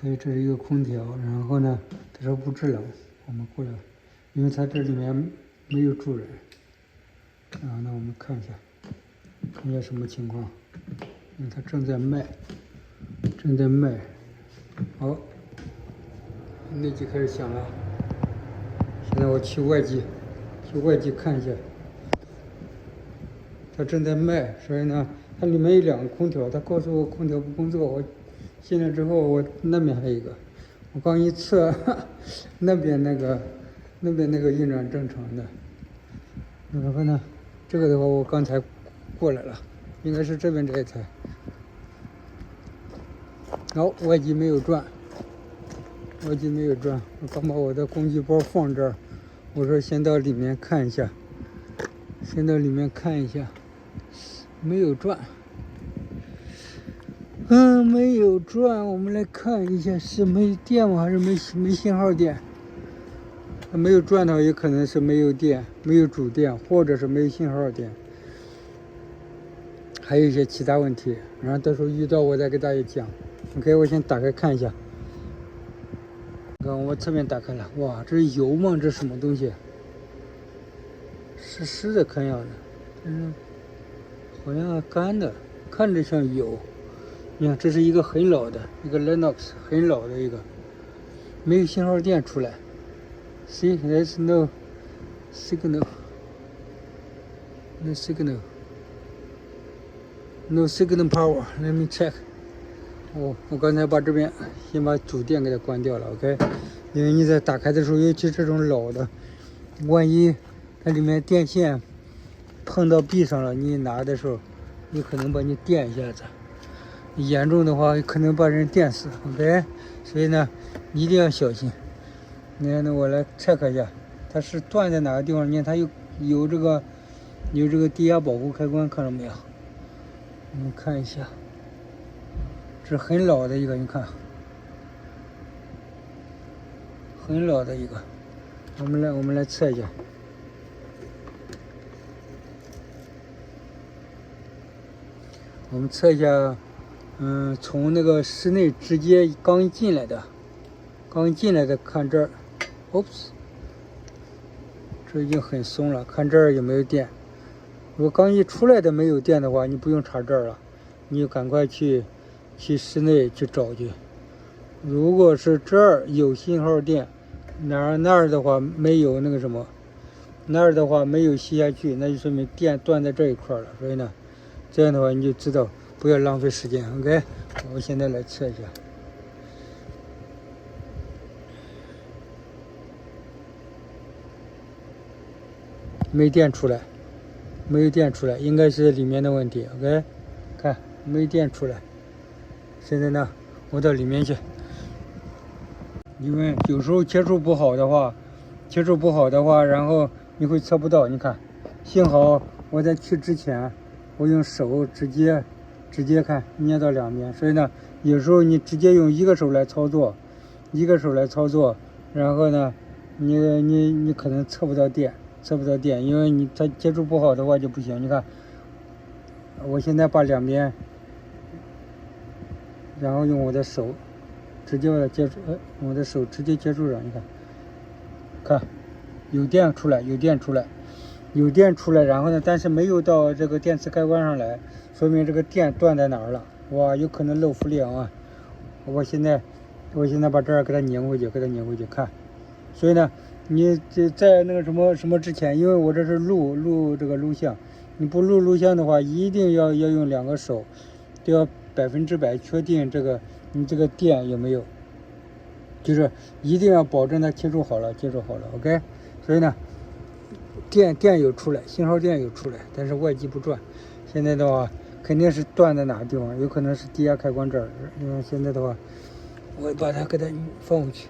OK，这是一个空调，然后呢，它说不制冷，我们过来，因为它这里面没有住人。啊，那我们看一下，看一下什么情况。它正在卖，正在卖。好，内机开始响了。现在我去外机看一下。它正在卖，所以呢，它里面有2个空调，它告诉我空调不工作。我进来之后，我那边还有一个，我刚一测，那边那个运转正常的。然后呢，这个的话我刚才过来了，应该是这边这一台。好，外机没有转，我刚把我的工具包放这儿，我说先到里面看一下，没有转。没有转，我们来看一下是没电吗？还是没信号电？没有转的话，也可能是没有电，没有主电，或者是没有信号电，还有一些其他问题。然后到时候遇到我再给大家讲。OK， 我先打开看一下。看我侧面打开了，哇，这是油吗？这是什么东西？是湿的看样子，但是好像干的，看着像油。你看，这是一个很老的一个 Linux， 很老的一个，没有信号电出来。See, there's no signal. No signal power. Let me check. 我刚才把这边先把主电给它关掉了 ，OK？ 因为你在打开的时候，尤其这种老的，万一它里面电线碰到壁上了，你拿的时候，有可能把你电一下子。严重的话可能把人电死 ，OK， 所以呢一定要小心。那我来check一下，它是断在哪个地方？你看它有这个低压保护开关，看到没有？我们看一下，这是很老的一个，你看，很老的一个。我们来测一下。我们测一下。从那个室内直接刚一进来的看这儿 ，oops， 这已经很松了，看这儿有没有电。如果刚一出来的没有电的话，你不用插这儿了，你就赶快去室内去找去。如果是这儿有信号电，那儿的话没有那个什么，那儿的话没有吸下去，那就说明电断在这一块了。所以呢，这样的话你就知道。不要浪费时间 ，OK？ 我现在来测一下，没电出来，应该是里面的问题 ，OK？ 看没电出来，现在呢，我到里面去，因为有时候接触不好的话，然后你会测不到。你看，幸好我在去之前，我用手直接看捏到2边，所以呢，有时候你直接用一个手来操作，然后呢，你可能测不到电，因为它接触不好的话就不行。你看，我现在把2边，然后用我的手直接接触，我的手直接接触上，你看有电出来，然后呢，但是没有到这个电磁开关上来。说明这个电断在哪儿了？哇，有可能漏负量啊！我现在把这儿给它拧回去，看。所以呢，你在那个什么之前，因为我这是录这个录像，你不录像的话，一定要用2个手，都要100%确定你这个电有没有，就是一定要保证它接触好了 ，OK？ 所以呢，电有出来，信号电有出来，但是外机不转。现在的话。肯定是断在哪个地方，有可能是低压开关这儿。因为现在的话，我把它给它放回去。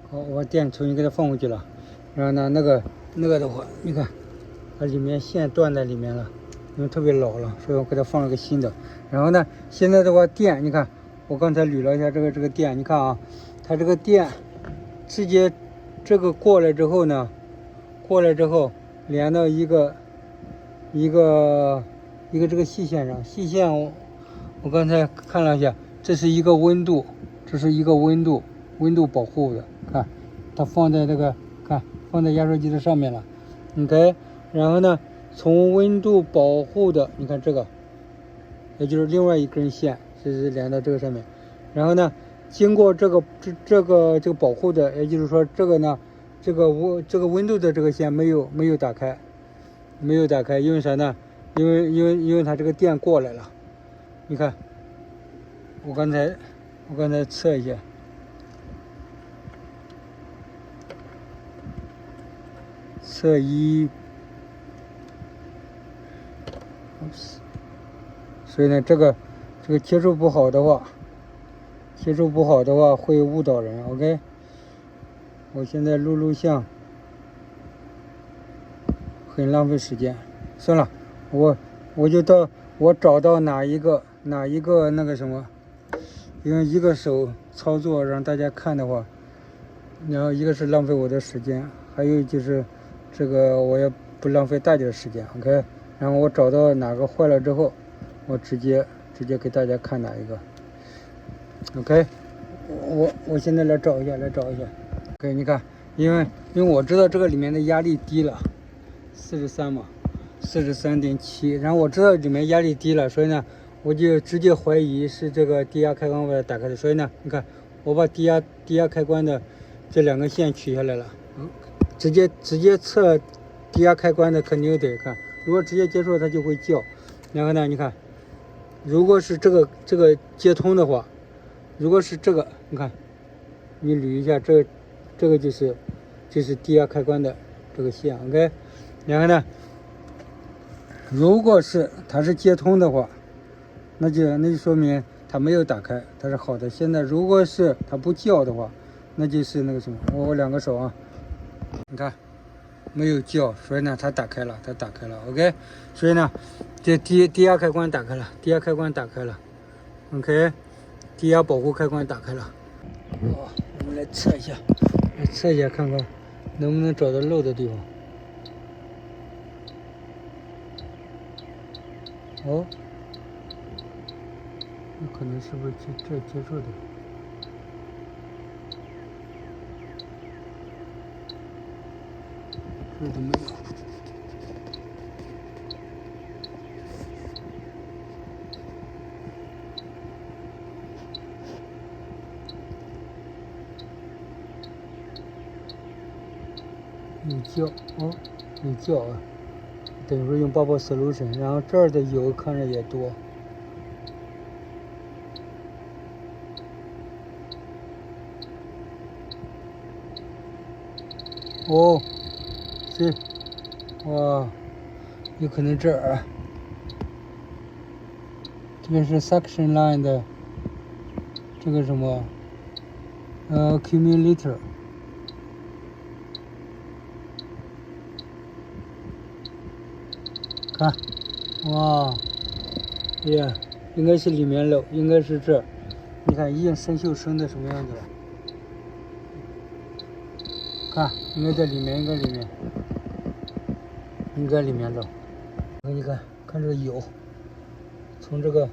好，我电重新给它放回去了。然后呢，那个的话，你看，它里面线断在里面了，因为特别老了，所以我给它放了个新的。然后呢，现在的话电，你看，我刚才捋了一下这个电，你看啊，它这个电直接这个过来之后连到一个这个细线上，细线我刚才看了一下，这是一个温度，这是一个温度保护的，看，它放在这个，看放在压缩机的上面了。OK， 然后呢，从温度保护的，你看这个，也就是另外一根线，是连到这个上面。然后呢，经过这个保护的，也就是说这个呢，这个温度的这个线没有打开，因为啥呢？因为它这个电过来了。你看，我刚才测一下。测一，所以呢，这个接触不好的话会误导人。OK， 我现在录像很浪费时间，算了，我就找到哪一个那个什么，因为一个手操作让大家看的话，然后一个是浪费我的时间，还有就是这个我也不浪费大家的时间。 OK， 然后我找到哪个坏了之后，我直接给大家看哪一个。 OK， 我现在来找一下。OK， 你看，因为我知道这个里面的压力低了，43嘛，43.7，然后我知道里面压力低了，所以呢我就直接怀疑是这个低压开关把它打开的。所以呢，你看我把低压开关的这两个线取下来了，直接测低压开关的肯定得看，如果直接接触它就会叫。然后呢，你看，如果是这个接通的话，如果是这个，你看，你捋一下，这个就是低压开关的这个线。 OK， 然后呢，如果是它是接通的话，那就说明它没有打开，它是好的。现在如果是它不叫的话，那就是那个什么，我两个手啊，你看没有叫，所以呢它打开了。 OK， 所以呢这低压开关打开了，OK， 低压保护开关打开了。好，我们来测一下，看看能不能找到漏的地方。哦，那可能是不是这接触的？这都没有。有叫哦，有叫啊，等于说用Bubble Solution，然后这儿的油看着也多。哦，是，哇，有可能这儿啊，这边是 suction line 的这个什么accumulator。看，哇，耶，应该是里面漏，应该是这儿。你看，已经生锈生的什么样子了？看，应该在里面，应该里面漏。你看这个油，从这个，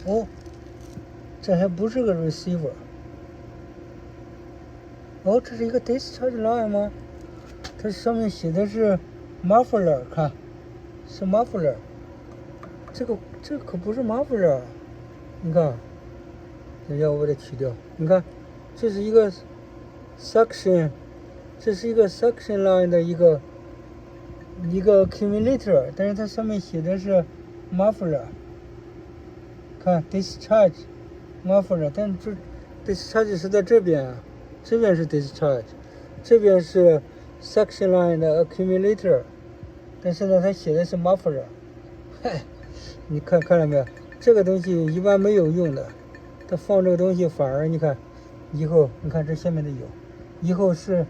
哦，这还不是个 receiver。哦，这是一个 discharge line 吗？它上面写的是muffler， 看，是 muffler， 这可不是 muffler， 你看，等一下我把它取掉。你看，这是一个 suction， 这是一个 suction line 的一个 accumulator， 但是它上面写的是 muffler， 看 discharge muffler， 但这 discharge 是在这边啊，这边是 discharge， 这边是suction line 的 accumulator， 但是呢，它写的是 muffler， 嗨，你看了没有？这个东西一般没有用的，它放这个东西反而你看，以后你看这下面的油，以后是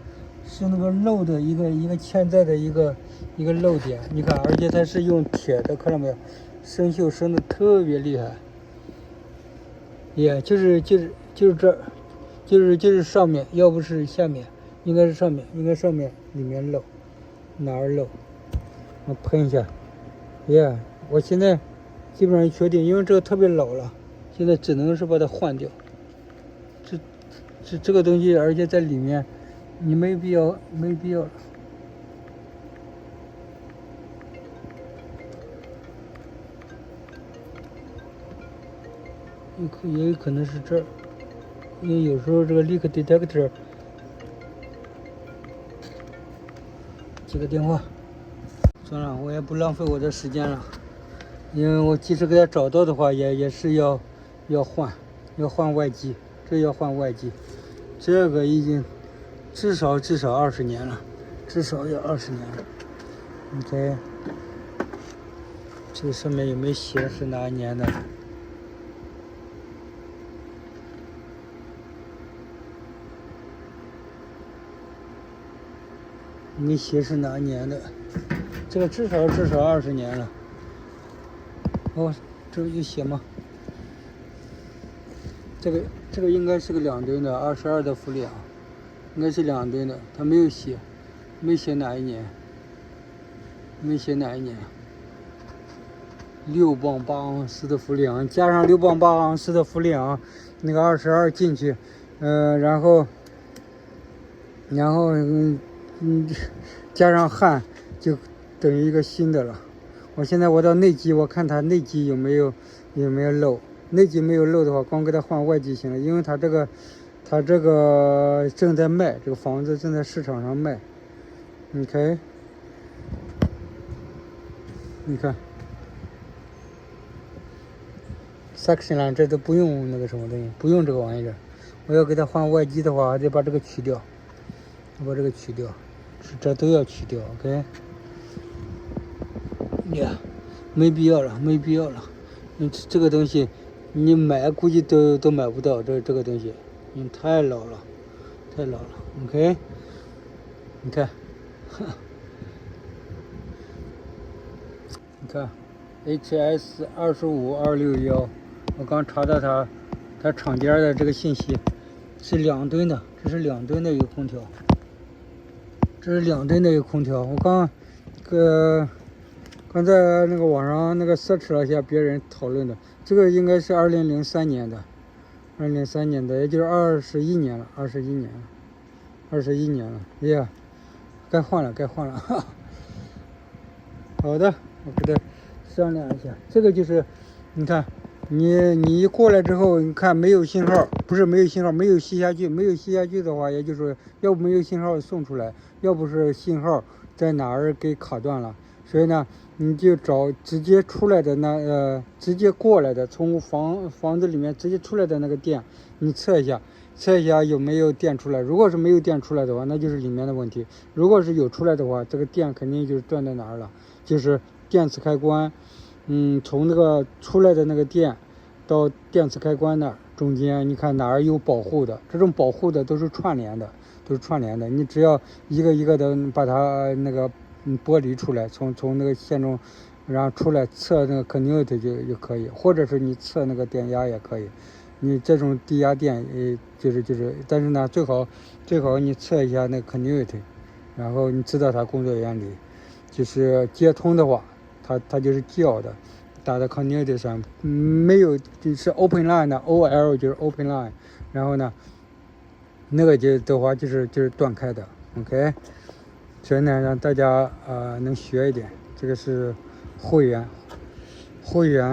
那个漏的一个潜在的一个漏点，你看，而且它是用铁的，看到没有？生锈生的特别厉害，也就是这儿，就是上面，要不是下面。应该是上面，里面漏，哪儿漏？我喷一下，我现在基本上确定，因为这个特别老了，现在只能是把它换掉。这个东西，而且在里面，你没必要了。也有可能是这儿，因为有时候这个 leak detector。接个电话，算了，我也不浪费我的时间了，因为我即使给他找到的话，也是要换外机，这要换外机，这个已经至少20年了，至少要20年了。OK， 这上面有没有写是哪一年的？没写是哪一年的？这个至少20年了。哦，这个有写吗？这个应该是个2吨的22的氟利昂，应该是2吨的，他没有写，没写哪一年，6磅8盎司的氟利昂，加上6磅8盎司的氟利昂，那个22进去，然后加上焊，就等于一个新的了。我现在我到内机，我看它内机有没有漏。内机没有漏的话，光给它换外机行了，因为它这个正在卖，这个房子正在市场上卖。OK， 你看 ，suction 栏这都不用那个什么东西，不用这个玩意儿。我要给它换外机的话，还得把这个取掉，把这个取掉，这都要取掉。OK， 呀，没必要了。这个东西。你买估计都买不到这个东西，太老了。OK， 你看HS 25261，我刚查到它厂家的这个信息是2吨的，这是2吨的一个空调，我刚在那个网上那个 search 了一下别人讨论的。这个应该是2003年的，也就是21年了。呀，该换了。好的，我给他商量一下。这个就是，你看，你一过来之后，你看没有信号，不是没有信号，没有吸下去的话，也就是说，要不没有信号送出来，要不是信号在哪儿给卡断了，所以呢。你就找直接出来的直接过来的，从房子里面直接出来的那个电，你测一下有没有电出来。如果是没有电出来的话，那就是里面的问题；如果是有出来的话，这个电肯定就是断在哪儿了，就是电磁开关，从那个出来的那个电到电磁开关那儿中间，你看哪儿有保护的，这种保护的都是串联的，你只要一个一个的把它那个。剥离出来，从那个线中，然后出来测那个 continuity 就可以，或者是你测那个电压也可以。你这种低压电，就是，但是呢，最好你测一下那个 continuity， 然后你知道它工作原理。就是接通的话，它就是叫的，打在 continuity 上，没有就是 open line 的 OL 就是 open line， 然后呢，那个的话就是断开的 ，OK。所以呢，让大家能学一点，这个是会员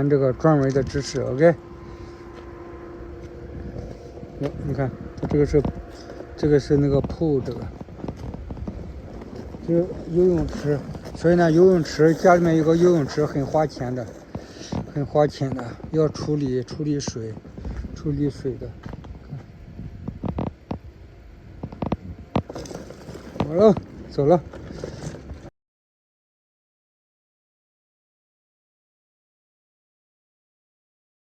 这个专门的知识 ，OK。你看，这个是那个pool，这是游泳池，所以呢，游泳池家里面有个游泳池很花钱的，要处理水的。好了。走了。